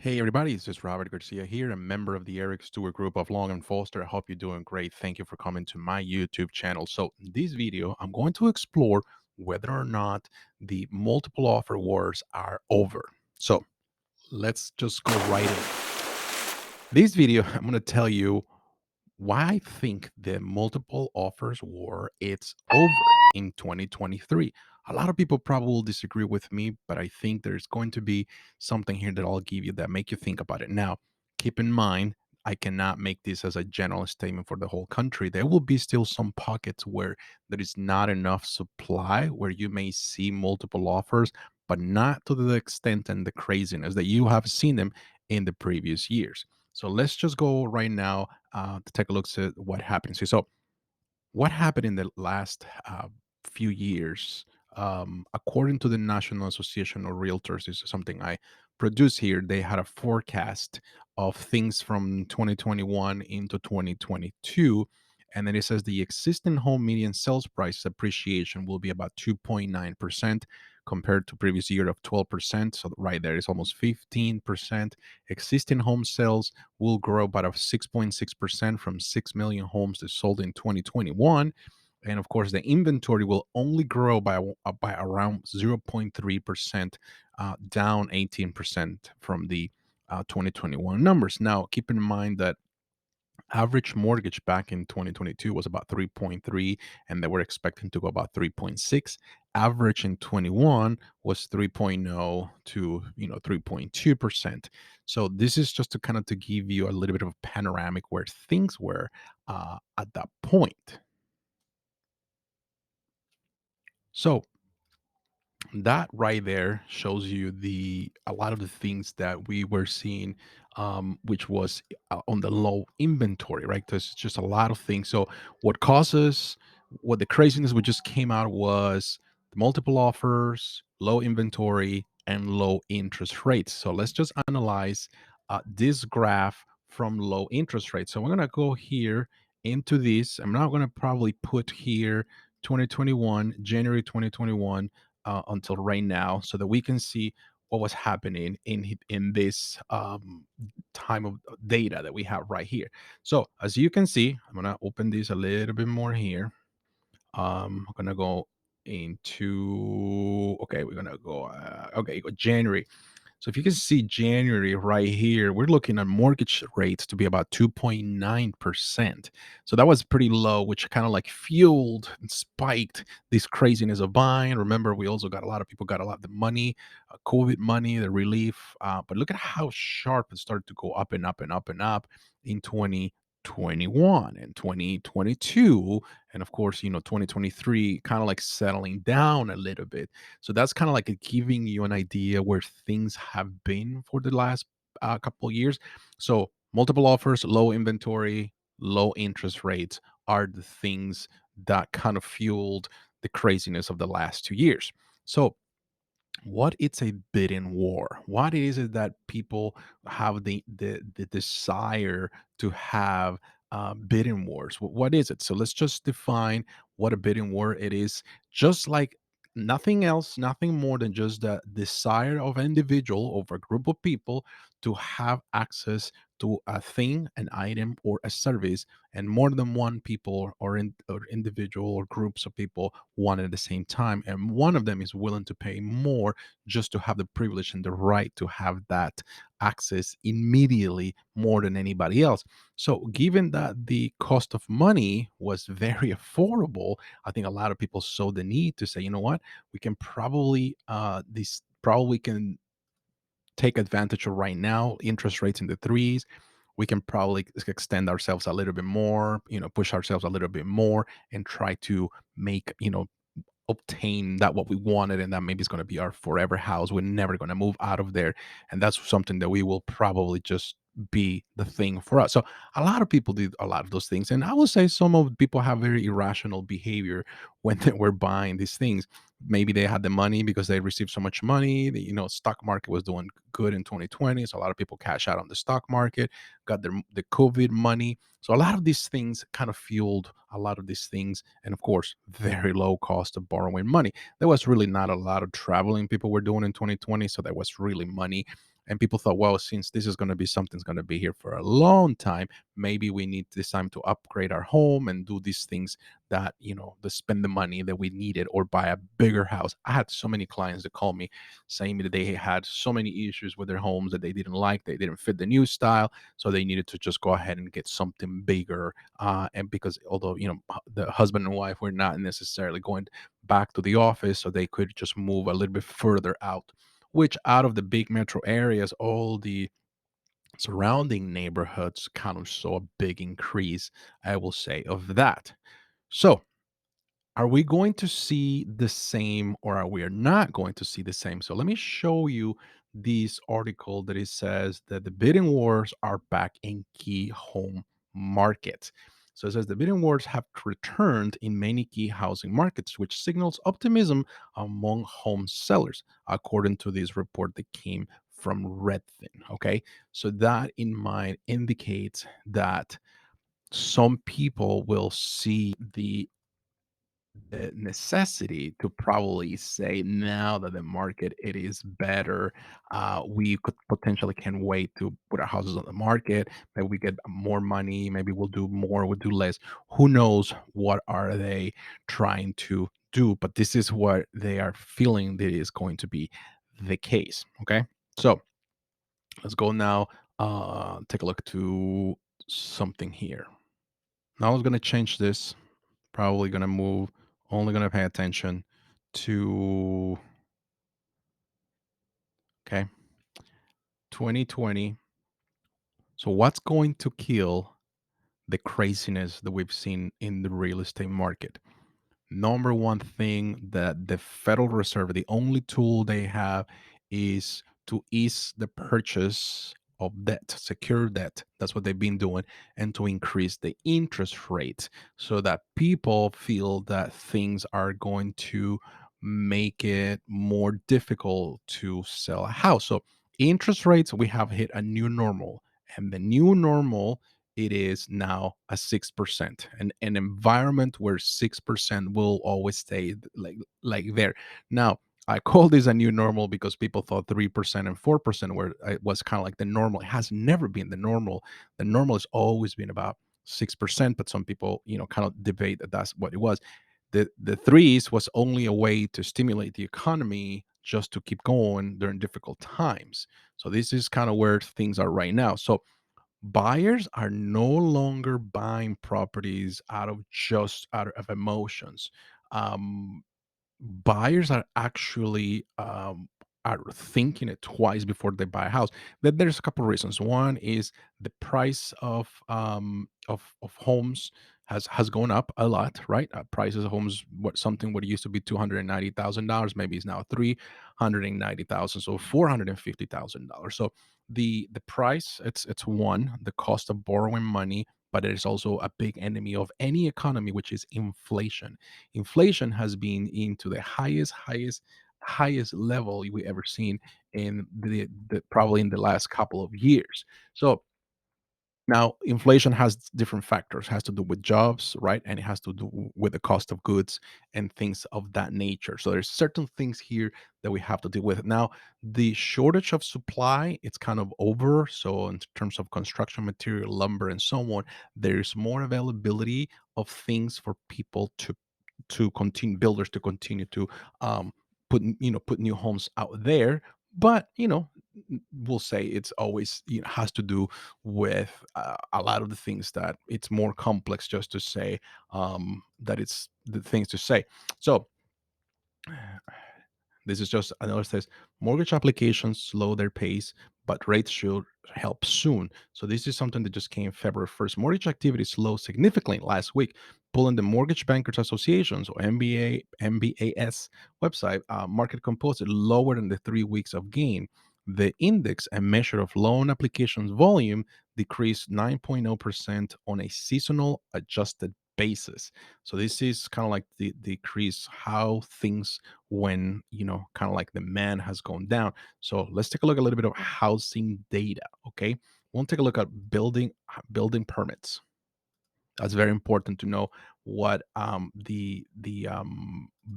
Hey everybody, this is Robert Garcia here, a member of the Eric Stewart group of Long and Foster. I hope you're doing great. Thank you for coming to my YouTube channel. So, in this video, I'm going to explore whether or not the multiple offer wars are over. So, let's just go right in. This video, I'm going to tell you why I think the multiple offers war it's over in 2023. A lot of people probably will disagree with me, but I think there's going to be something here that I'll give you that make you think about it. Now, keep in mind, I cannot make this as a general statement for the whole country. There will be still some pockets where there is not enough supply, where you may see multiple offers, but not to the extent and the craziness that you have seen them in the previous years. So let's just go right now to take a look at what happened. So, what happened in the last few years? According to the National Association of Realtors, this is something I produce here. They had a forecast of things from 2021 into 2022. And then it says the existing home median sales price appreciation will be about 2.9% compared to previous year of 12%. So right there is almost 15%. Existing home sales will grow about a 6.6% from 6 million homes that sold in 2021. And of course, the inventory will only grow by around 0.3%, down 18% from the 2021 numbers. Now, keep in mind that average mortgage back in 2022 was about 3.3, and they were expecting to go about 3.6. Average in 21 was 3.0 to 3.2%. So this is just to kind of to give you a little bit of a panoramic where things were at that point. So that right there shows you the a lot of the things that we were seeing, which was on the low inventory, right? There's just a lot of things. So what the craziness we just came out was the multiple offers, low inventory, and low interest rates. So let's just analyze this graph from low interest rates. So we're gonna go here into this. I'm not gonna probably put here 2021, January 2021 until right now, so that we can see what was happening in this time of data that we have right here. So as you can see, I'm gonna open this a little bit more here. I'm gonna go into okay, we're gonna go okay, go January. So if you can see January right here, we're looking at mortgage rates to be about 2.9%. So that was pretty low, which kind of like fueled and spiked this craziness of buying. Remember, we also got a lot of people got a lot of the money, COVID money, the relief. But look at how sharp it started to go up and up and up and up in 2021 and 2022. And of course, 2023 kind of like settling down a little bit. So that's kind of like giving you an idea where things have been for the last couple of years. So multiple offers, low inventory, low interest rates are the things that kind of fueled the craziness of the last 2 years. So what it's a bidding war, what is it that people have the desire to have bidding wars? What is it? So let's just define what a bidding war it is. Just like nothing else, nothing more than just the desire of an individual or a group of people to have access to a thing, an item, or a service, and more than one people or individual or groups of people want it at the same time, and one of them is willing to pay more just to have the privilege and the right to have that access immediately more than anybody else. So, given that the cost of money was very affordable, I think a lot of people saw the need to say, you know what, we can probably this probably can take advantage of right now interest rates in the threes. We can probably extend ourselves a little bit more, push ourselves a little bit more and try to make, obtain that what we wanted, and that maybe is going to be our forever house. We're never going to move out of there, and that's something that we will probably just be the thing for us. So a lot of people did a lot of those things, and I would say some of the people have very irrational behavior when they were buying these things. Maybe they had the money because they received so much money. Stock market was doing good in 2020, so a lot of people cash out on the stock market, got the COVID money. So a lot of these things kind of fueled a lot of these things, and of course, very low cost of borrowing money. There was really not a lot of traveling people were doing in 2020, so there was really money. And people thought, well, since this is going to be something's going to be here for a long time, maybe we need this time to upgrade our home and do these things that, to spend the money that we needed or buy a bigger house. I had so many clients that call me saying that they had so many issues with their homes that they didn't like, they didn't fit the new style, so they needed to just go ahead and get something bigger. And because although the husband and wife were not necessarily going back to the office, so they could just move a little bit further out, which out of the big metro areas, all the surrounding neighborhoods kind of saw a big increase, I will say, of that. So are we going to see the same or are we not going to see the same? So let me show you this article that it says that the bidding wars are back in key home markets. So it says the bidding wars have returned in many key housing markets, which signals optimism among home sellers, according to this report that came from Redfin. Okay. So that in mind indicates that some people will see the necessity to probably say now that the market it is better, we could potentially can wait to put our houses on the market. Maybe we get more money, maybe we'll do more, we'll do less. Who knows what are they trying to do, but this is what they are feeling that is going to be the case. Okay, so let's go now, take a look to something here. Now I was going to change this, probably going to move, only going to pay attention to, okay, 2020. So what's going to kill the craziness that we've seen in the real estate market? Number one thing that the Federal Reserve, the only tool they have is to ease the purchase of debt, secure debt. That's what they've been doing, and to increase the interest rate so that people feel that things are going to make it more difficult to sell a house. So, interest rates, we have hit a new normal, and the new normal it is now a 6%, and an environment where 6% will always stay like there. Now I call this a new normal because people thought 3% and 4% were it was kind of like the normal. It has never been the normal. The normal has always been about 6%, but some people kind of debate that that's what it was. The threes was only a way to stimulate the economy just to keep going during difficult times. So this is kind of where things are right now. So buyers are no longer buying properties out of emotions. Um, Buyers are actually are thinking it twice before they buy a house. There's a couple of reasons. One is the price of homes has gone up a lot, right? Prices of homes, what used to be $290,000, maybe is now 390,000, so $450,000. So the price, it's one, the cost of borrowing money, but it is also a big enemy of any economy, which is inflation. Inflation has been into the highest level we ever seen in the probably in the last couple of years. So now inflation has different factors, has to do with jobs, right? And it has to do with the cost of goods and things of that nature. So there's certain things here that we have to deal with. Now the shortage of supply, it's kind of over. So in terms of construction material, lumber and so on, there's more availability of things for people to continue, builders to continue to put new homes out there. But we'll say it's always has to do with a lot of the things that it's more complex just to say that it's the things to say. So this is just another says mortgage applications slow their pace, but rates should help soon. So this is something that just came February 1st. Mortgage activity slowed significantly last week, pulling the Mortgage Bankers Associations or MBAS website market composite lower than the 3 weeks of gain. The index, a measure of loan applications volume, decreased 9.0% on a seasonal adjusted basis. So this is kind of like the decrease how things when kind of like the man has gone down. So let's take a look at a little bit of housing data. Okay, we'll take a look at building permits. That's very important to know what the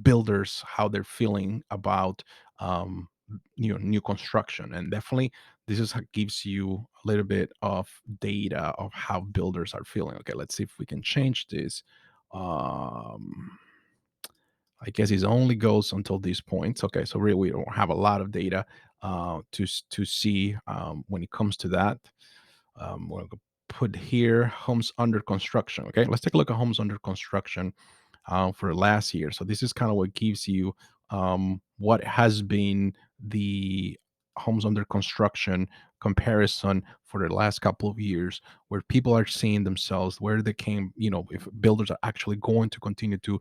builders how they're feeling about new construction, and definitely this is gives you a little bit of data of how builders are feeling. Okay, let's see if we can change this. Um, I guess it only goes until these points. Okay, so really we don't have a lot of data to see when it comes to that. We'll put here homes under construction. Okay, let's take a look at homes under construction for last year. So this is kind of what gives you what has been the homes under construction comparison for the last couple of years, where people are seeing themselves, where they came, if builders are actually going to continue to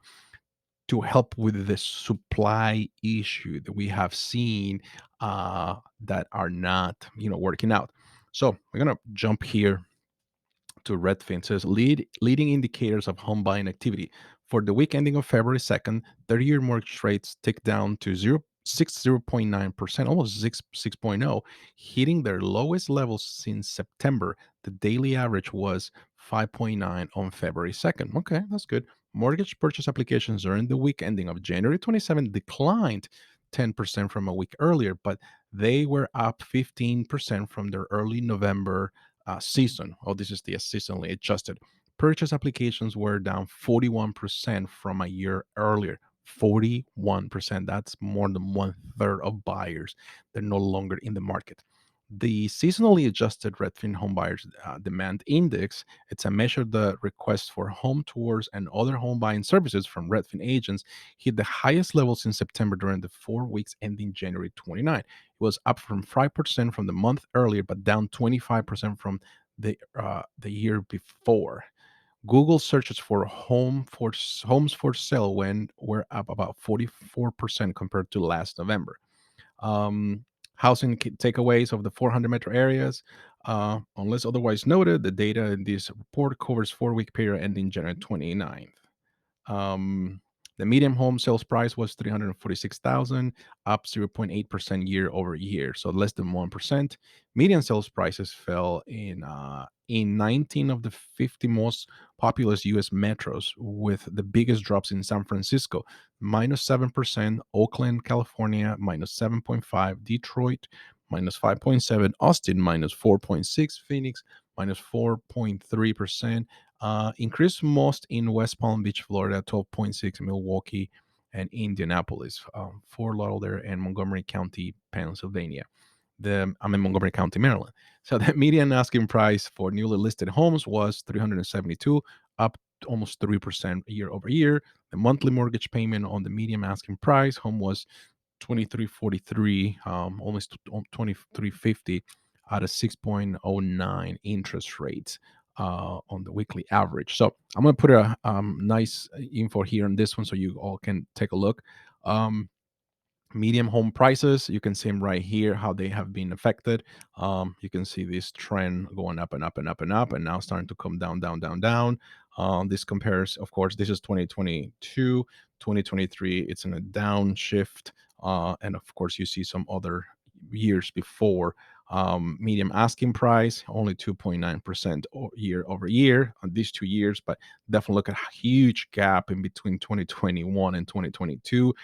help with the supply issue that we have seen that are not, working out. So we're gonna jump here to Redfin. It says leading indicators of home buying activity. For the week ending of February 2nd, 30-year mortgage rates ticked down to 0.9%, almost 6.0, hitting their lowest levels since September. The daily average was 5.9 on February 2nd. Okay, that's good. Mortgage purchase applications during the week ending of January 27th declined 10% from a week earlier, but they were up 15% from their early November season. Oh, this is the seasonally adjusted. Purchase applications were down 41% from a year earlier. 41%. That's more than one third of buyers. They're no longer in the market. The seasonally adjusted Redfin Home Buyers Demand Index, it's a measure the requests for home tours and other home buying services from Redfin agents hit the highest level since September during the 4 weeks ending January 29. It was up from 5% from the month earlier, but down 25% from the year before. Google searches for homes for sale when were up about 44% compared to last November. Um, Housing takeaways of the 400 metro areas. Unless otherwise noted, the data in this report covers 4 week period ending January 29th. Um, the median home sales price was 346,000, up 0.8% year over year, so less than 1%. Median sales prices fell in 19 of the 50 most populous US metros, with the biggest drops in San Francisco, minus 7%, Oakland, California, minus 7.5, Detroit, minus 5.7, Austin, minus 4.6, Phoenix, minus 4.3%. Increased most in West Palm Beach, Florida, 12.6, Milwaukee, and Indianapolis, Fort Lauderdale, and Montgomery County, Pennsylvania. I'm in Montgomery County, Maryland. So the median asking price for newly listed homes was 372, up almost 3% year over year. The monthly mortgage payment on the median asking price home was 2343, almost 2350 at a 6.09 interest rate on the weekly average. So I'm going to put a nice info here on this one so you all can take a look. Um, Medium home prices, you can see them right here, how they have been affected. You can see this trend going up and up and up and up, and now starting to come down, down, down, down. This compares, of course, this is 2022, 2023. It's in a downshift. And of course, you see some other years before. Medium asking price only 2.9% year over year on these 2 years, but definitely look at a huge gap in between 2021 and 2022.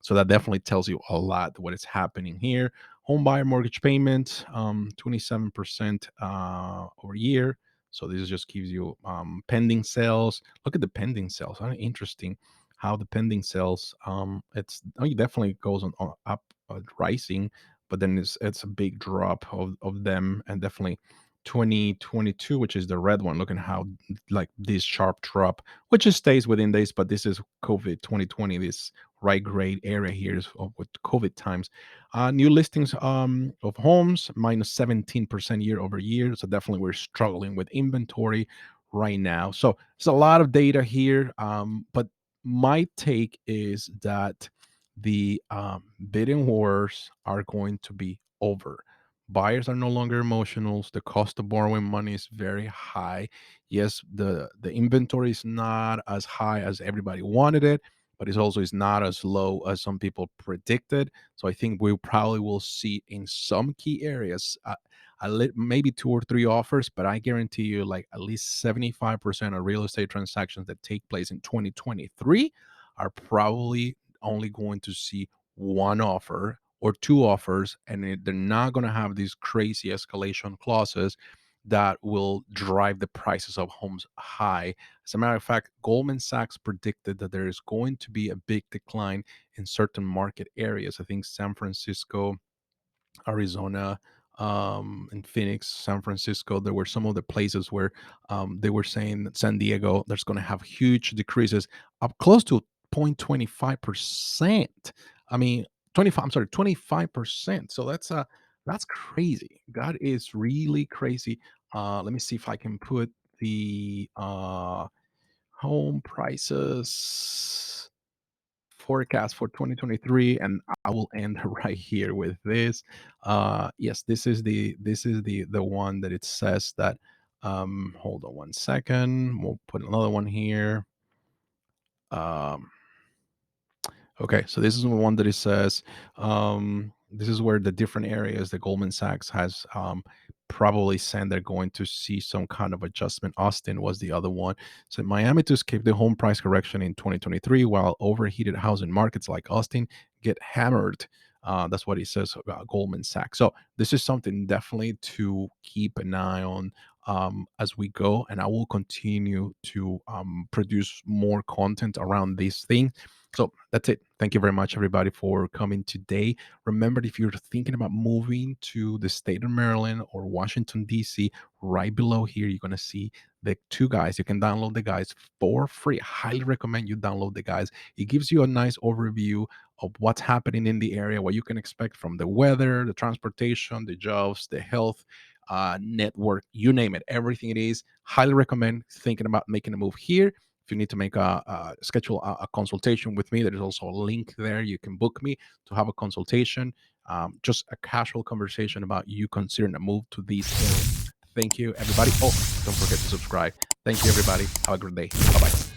So that definitely tells you a lot what is happening here. Home buyer mortgage payment, 27% over year. So this just gives you pending sales. Look at the pending sales. Interesting how the pending sales. It definitely goes on up, rising, but then it's a big drop of them, and definitely 2022, which is the red one. Look at how like this sharp drop, which is stays within days, but this is COVID 2020. This right grade area here is with COVID times. New listings of homes minus 17% year over year. So definitely we're struggling with inventory right now. So there's a lot of data here. But my take is that the bidding wars are going to be over. Buyers are no longer emotional. The cost of borrowing money is very high. Yes, the inventory is not as high as everybody wanted it, but it's also is not as low as some people predicted. So I think we probably will see in some key areas maybe two or three offers, but I guarantee you like at least 75% of real estate transactions that take place in 2023 are probably only going to see one offer or two offers, and they're not going to have these crazy escalation clauses that will drive the prices of homes high. As a matter of fact, Goldman Sachs predicted that there is going to be a big decline in certain market areas. I think San Francisco, Arizona, in Phoenix, San Francisco. There were some of the places where they were saying that San Diego, there's going to have huge decreases up close to 0.25%. I mean, 25, I'm sorry, 25%. So that's crazy. That is really crazy. Let me see if I can put the home prices forecast for 2023, and I will end right here with this. Yes, this is the one that it says that. Hold on one second, we'll put another one here. um Okay, so this is the one that it says, this is where the different areas that Goldman Sachs has probably said they're going to see some kind of adjustment. Austin was the other one. So Miami to escape the home price correction in 2023, while overheated housing markets like Austin get hammered. That's what he says about Goldman Sachs. So this is something definitely to keep an eye on as we go, and I will continue to produce more content around these things. So that's it. Thank you very much, everybody, for coming today. Remember, if you're thinking about moving to the state of Maryland or Washington, D.C., right below here, you're going to see the two guides. You can download the guides for free. I highly recommend you download the guides. It gives you a nice overview of what's happening in the area, what you can expect from the weather, the transportation, the jobs, the health, network, you name it, everything it is. Highly recommend thinking about making a move here. If you need to make schedule a consultation with me, there is also a link there. You can book me to have a consultation, just a casual conversation about you considering a move to these areas. Thank you, everybody. Oh, don't forget to subscribe. Thank you, everybody. Have a great day. Bye bye.